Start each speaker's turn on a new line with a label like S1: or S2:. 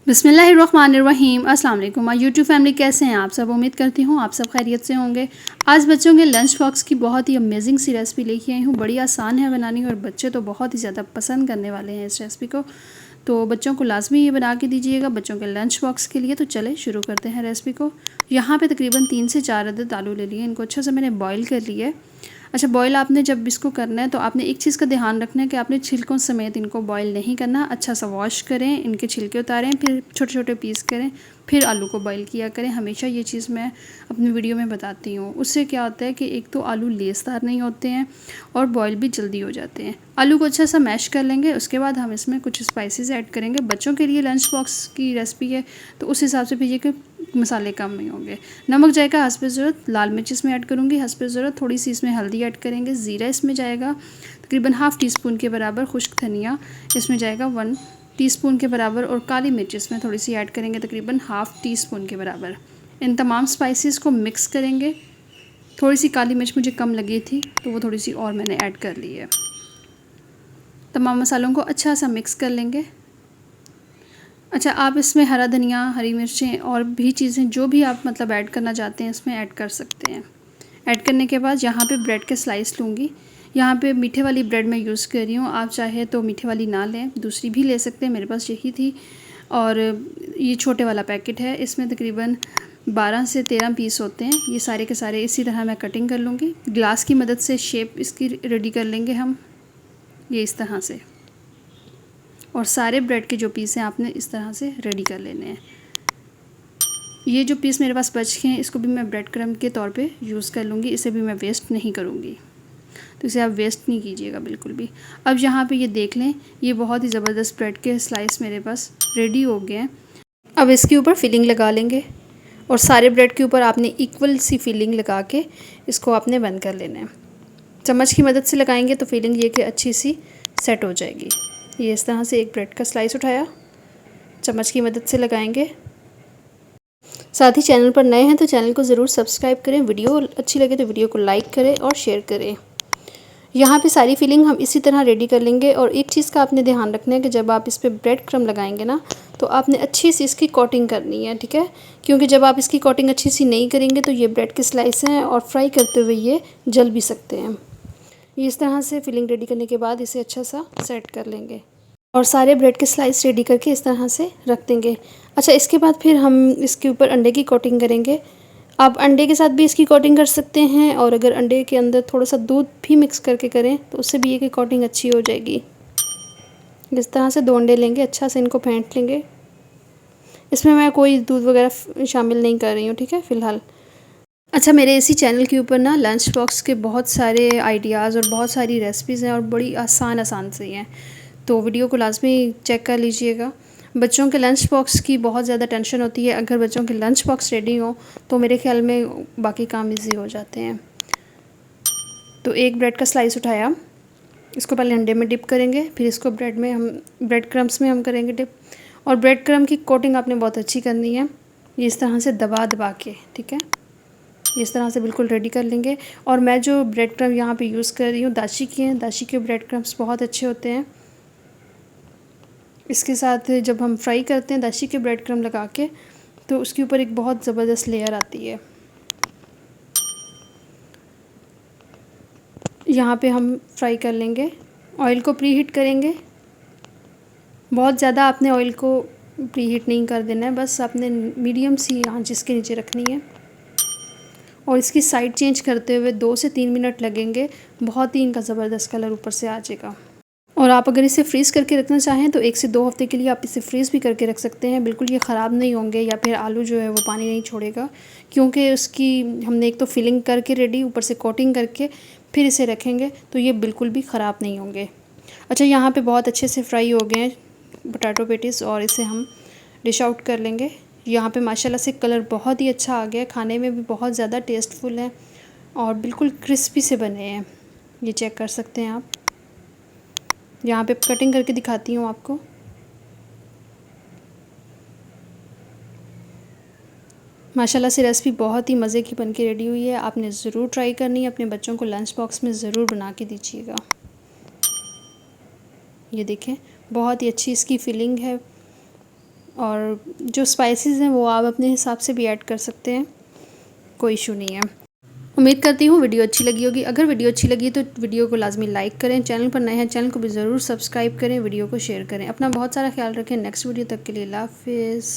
S1: बिस्मिल्लाहिर्रहमानिर्रहीम। अस्सलाम वालेकुम माय यूट्यूब फैमिली, कैसे हैं आप सब। उम्मीद करती हूँ आप सब खैरियत से होंगे। आज बच्चों के लंच बॉक्स की बहुत ही अमेजिंग सी रेसिपी लेके आई हूँ। बड़ी आसान है बनानी और बच्चे तो बहुत ही ज़्यादा पसंद करने वाले हैं इस रेसिपी को। तो बच्चों को लाजमी ये बना के दीजिएगा बच्चों के लंच बॉक्स के लिए। तो चले शुरू करते हैं रेसिपी को। यहाँ पे तकरीबन 3 से 4 अदद आलू ले लिए। इनको अच्छे से मैंने बॉईल कर लिया है। अच्छा, बॉईल आपने जब इसको करना है तो आपने एक चीज़ का ध्यान रखना है कि आपने छिलकों समेत इनको बॉईल नहीं करना। अच्छा सा वॉश करें, इनके छिलके उतारें, फिर छोटे छोटे पीस करें, फिर आलू को बॉईल किया करें। हमेशा ये चीज़ मैं अपनी वीडियो में बताती हूँ। उससे क्या होता है कि एक तो आलू लेसदार नहीं होते हैं और बॉईल भी जल्दी हो जाते हैं। आलू को अच्छा सा मैश कर लेंगे। उसके बाद हम इसमें कुछ स्पाइसेस ऐड करेंगे। बच्चों के लिए लंच बॉक्स की रेसिपी है तो उस हिसाब से भेजिए कि मसाले कम नहीं होंगे। नमक जाएगा हस्बे ज़रूरत, लाल मिर्च इसमें ऐड करूँगी हस्बे ज़रूरत, थोड़ी सी इसमें हल्दी ऐड करेंगे, ज़ीरा इसमें जाएगा तकरीबन हाफ़ टी स्पून के बराबर, खुश्क धनिया इसमें जाएगा 1 टीस्पून के बराबर और काली मिर्च इसमें थोड़ी सी ऐड करेंगे तकरीबन हाफ़ टी स्पून के बराबर। इन तमाम स्पाइसेस को मिक्स करेंगे। थोड़ी सी काली मिर्च मुझे कम लगी थी तो वो थोड़ी सी और मैंने ऐड कर ली है। तमाम मसालों को अच्छा सा मिक्स कर लेंगे। अच्छा, आप इसमें हरा धनिया, हरी मिर्चें और भी चीज़ें जो भी आप मतलब ऐड करना चाहते हैं इसमें ऐड कर सकते हैं। ऐड करने के बाद यहाँ पे ब्रेड के स्लाइस लूँगी। यहाँ पे मीठे वाली ब्रेड मैं यूज़ कर रही हूँ। आप चाहे तो मीठे वाली ना लें, दूसरी भी ले सकते हैं। मेरे पास यही थी और ये छोटे वाला पैकेट है। इसमें तकरीबन 12 से 13 पीस होते हैं। ये सारे के सारे इसी तरह मैं कटिंग कर लूँगी। ग्लास की मदद से शेप इसकी रेडी कर लेंगे हम, ये इस तरह से। और सारे ब्रेड के जो पीस हैं आपने इस तरह से रेडी कर लेने हैं। ये जो पीस मेरे पास बच गए हैं इसको भी मैं ब्रेड क्रम्ब के तौर पे यूज़ कर लूँगी। इसे भी मैं वेस्ट नहीं करूँगी, तो इसे आप वेस्ट नहीं कीजिएगा बिल्कुल भी। अब यहाँ पे ये देख लें, ये बहुत ही ज़बरदस्त ब्रेड के स्लाइस मेरे पास रेडी हो गए हैं। अब इसके ऊपर फिलिंग लगा लेंगे और सारे ब्रेड के ऊपर आपने इक्वल सी फिलिंग लगा के इसको आपने बंद कर लेना है। चम्मच की मदद से लगाएंगे तो फिलिंग ये कि अच्छी सी सेट हो जाएगी। ये इस तरह से एक ब्रेड का स्लाइस उठाया, चम्मच की मदद से लगाएंगे। साथ ही चैनल पर नए हैं तो चैनल को ज़रूर सब्सक्राइब करें। वीडियो अच्छी लगे तो वीडियो को लाइक करें और शेयर करें। यहाँ पे सारी फिलिंग हम इसी तरह रेडी कर लेंगे। और एक चीज़ का आपने ध्यान रखना है कि जब आप इस पर ब्रेड क्रम्ब लगाएंगे ना तो आपने अच्छी सी इसकी कोटिंग करनी है, ठीक है। क्योंकि जब आप इसकी कोटिंग अच्छी सी नहीं करेंगे तो ये ब्रेड के स्लाइस हैं और फ्राई करते हुए ये जल भी सकते हैं। इस तरह से फिलिंग रेडी करने के बाद इसे अच्छा सा सेट कर लेंगे और सारे ब्रेड के स्लाइस रेडी करके इस तरह से रख देंगे। अच्छा, इसके बाद फिर हम इसके ऊपर अंडे की कोटिंग करेंगे। आप अंडे के साथ भी इसकी कोटिंग कर सकते हैं और अगर अंडे के अंदर थोड़ा सा दूध भी मिक्स करके करें तो उससे भी ये की कोटिंग अच्छी हो जाएगी। इस तरह से 2 अंडे लेंगे, अच्छा से इनको फेंट लेंगे। इसमें मैं कोई दूध वगैरह शामिल नहीं कर रही हूँ, ठीक है, फ़िलहाल। अच्छा, मेरे इसी चैनल के ऊपर ना लंच बॉक्स के बहुत सारे आइडियाज़ और बहुत सारी रेसिपीज़ हैं और बड़ी आसान से हैं, तो वीडियो को लाजमी चेक कर लीजिएगा। बच्चों के लंच बॉक्स की बहुत ज़्यादा टेंशन होती है। अगर बच्चों के लंच बॉक्स रेडी हो तो मेरे ख्याल में बाकी काम इजी हो जाते हैं। तो एक ब्रेड का स्लाइस उठाया, इसको पहले अंडे में डिप करेंगे, फिर इसको ब्रेड क्रम्ब्स में हम करेंगे डिप। और ब्रेड क्रम्ब की कोटिंग आपने बहुत अच्छी करनी है, ये इस तरह से दबा दबा के, ठीक है। इस तरह से बिल्कुल रेडी कर लेंगे। और मैं जो ब्रेड क्रम्ब यहाँ पे यूज़ कर रही हूँ दाशी की हैं। दाशी के ब्रेड क्रम्ब्स बहुत अच्छे होते हैं। इसके साथ जब हम फ्राई करते हैं दाशी के ब्रेड क्रम्ब लगा के तो उसके ऊपर एक बहुत ज़बरदस्त लेयर आती है। यहाँ पे हम फ्राई कर लेंगे। ऑयल को प्री हीट करेंगे। बहुत ज़्यादा आपने ऑयल को प्री हीट नहीं कर देना है, बस आपने मीडियम सी आंच इसके नीचे रखनी है। और इसकी साइड चेंज करते हुए 2 से 3 मिनट लगेंगे। बहुत ही इनका ज़बरदस्त कलर ऊपर से आ जाएगा। और आप अगर इसे फ्रीज़ करके रखना चाहें तो 1 से 2 हफ़्ते के लिए आप इसे फ्रीज़ भी करके रख सकते हैं। बिल्कुल ये ख़राब नहीं होंगे या फिर आलू जो है वो पानी नहीं छोड़ेगा, क्योंकि उसकी हमने एक तो फिलिंग करके रेडी, ऊपर से कोटिंग करके फिर इसे रखेंगे तो ये बिल्कुल भी ख़राब नहीं होंगे। अच्छा, यहाँ पे बहुत अच्छे से फ्राई हो गए हैं पोटैटो पैटीज़ और इसे हम डिश आउट कर लेंगे। यहाँ पे माशाल्लाह से कलर बहुत ही अच्छा आ गया, खाने में भी बहुत ज़्यादा टेस्टफुल है और बिल्कुल क्रिस्पी से बने हैं। ये चेक कर सकते हैं आप। यहाँ पे कटिंग करके दिखाती हूँ आपको। माशाल्लाह से रेसिपी बहुत ही मज़े की बनके रेडी हुई है। आपने ज़रूर ट्राई करनी है, अपने बच्चों को लंच बॉक्स में ज़रूर बना के दीजिएगा। ये देखें, बहुत ही अच्छी इसकी फिलिंग है और जो स्पाइसेस हैं वो आप अपने हिसाब से भी ऐड कर सकते हैं, कोई इशू नहीं है। उम्मीद करती हूँ वीडियो अच्छी लगी होगी। अगर वीडियो अच्छी लगी तो वीडियो को लाजमी लाइक करें, चैनल पर नए हैं चैनल को भी ज़रूर सब्सक्राइब करें, वीडियो को शेयर करें। अपना बहुत सारा ख्याल रखें। नेक्स्ट वीडियो तक के लिए अल्लाह हाफ़िज़।